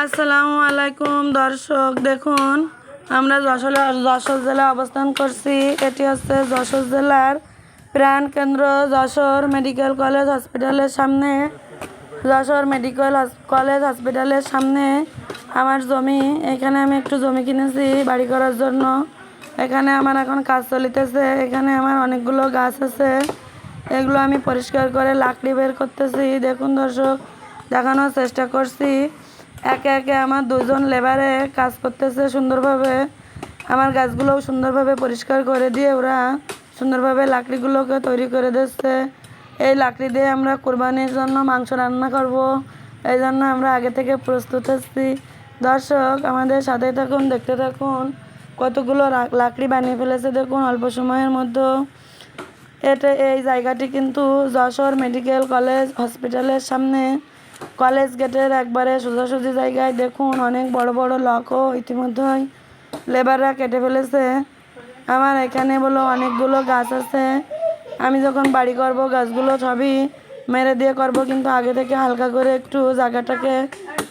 আসসালামু আলাইকুম দর্শক, দেখুন আমরা যশোর জেলা অবস্থান করছি। এটি হচ্ছে যশোর জেলার প্রাণকেন্দ্র যশোর মেডিকেল কলেজ হসপিটালের সামনে। যশোর মেডিকেল কলেজ হসপিটালের সামনে আমার জমি। এখানে আমি একটু জমি কিনেছি বাড়ি করার জন্য। এখানে আমার এখন কাজ চলিতেছে। এখানে আমার অনেকগুলো গাছ আছে, এগুলো আমি পরিষ্কার করে লাকড়ি বের করতেছি। দেখুন দর্শক, দেখানোর চেষ্টা করছি। একে একে আমার দুজন লেবারে কাজ করতেছে সুন্দরভাবে। আমার গাছগুলোও সুন্দরভাবে পরিষ্কার করে দিয়ে ওরা সুন্দরভাবে লাকড়িগুলোকে তৈরি করে দিচ্ছে। এই লাকড়ি দিয়ে আমরা কোরবানির জন্য মাংস রান্না করব, এই জন্য আমরা আগে থেকে প্রস্তুত হচ্ছি। দর্শক, আমাদের সাথে থাকুন, দেখতে থাকুন কতগুলো লাকড়ি বানিয়ে ফেলেছে দেখুন অল্প সময়ের মধ্যে। এই জায়গাটি কিন্তু যশোর মেডিকেল কলেজ হসপিটালের সামনে, কলেজ গেটের একবারে সোজাসুজি জায়গায়। দেখুন অনেক বড় বড় লকও ইতিমধ্যেই লেবাররা কেটে ফেলেছে। আমার এখানে বলো অনেকগুলো গাছ আছে। আমি যখন বাড়ি করব গাছগুলো সবই মেরে দিয়ে করব, কিন্তু আগে থেকে হালকা করে একটু জায়গাটাকে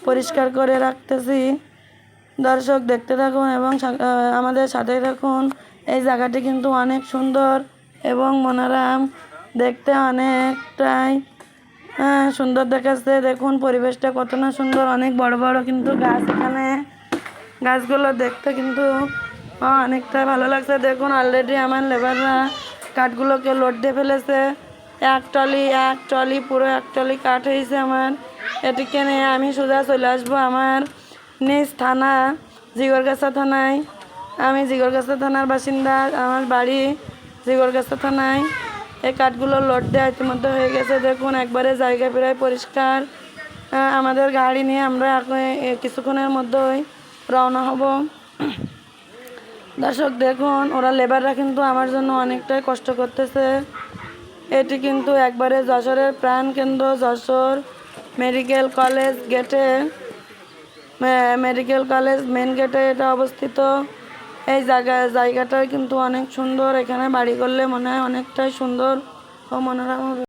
পরিষ্কার করে রাখতেছি। দর্শক, দেখতে থাকুন এবং আমাদের সাথে থাকুন। এই জায়গাটি কিন্তু অনেক সুন্দর এবং মনোরম, দেখতে অনেকটাই সুন্দর দেখাচ্ছে। দেখুন পরিবেশটা কত না সুন্দর, অনেক বড় বড় কিন্তু গাছ এখানে। গাছগুলো দেখতে কিন্তু অনেকটা ভালো লাগছে। দেখুন অলরেডি আমার লেবাররা কাঠগুলোকে লোড দিয়ে ফেলেছে। এক ট্রলি পুরো এক ট্রলি কাঠ হয়েছে আমার। এটিকে নিয়ে আমি সোজা চলে আসবো আমার নিজ থানা, জিগরগাছা থানায়। আমি জিগরগাছা থানার বাসিন্দা, আমার বাড়ি জিগরগাছা থানায়। এই কাঠগুলো লোড দেওয়া ইতিমধ্যে হয়ে গেছে। দেখুন একবারে জায়গা প্রায় পরিষ্কার। আমাদের গাড়ি নিয়ে আমরা কিছুক্ষণের মধ্যেই রওনা হব। দর্শক দেখুন, ওরা লেবাররা কিন্তু আমার জন্য অনেকটাই কষ্ট করতেছে। এটি কিন্তু একবারে যশোরের প্রাণকেন্দ্র যশোর মেডিকেল কলেজ গেটে, মেডিকেল কলেজ মেন গেটে এটা অবস্থিত। এই জায়গাটা কিন্তু অনেক সুন্দর। এখানে বাড়ি করলে মনে হয় অনেকটাই সুন্দর ও মনোরম হবে।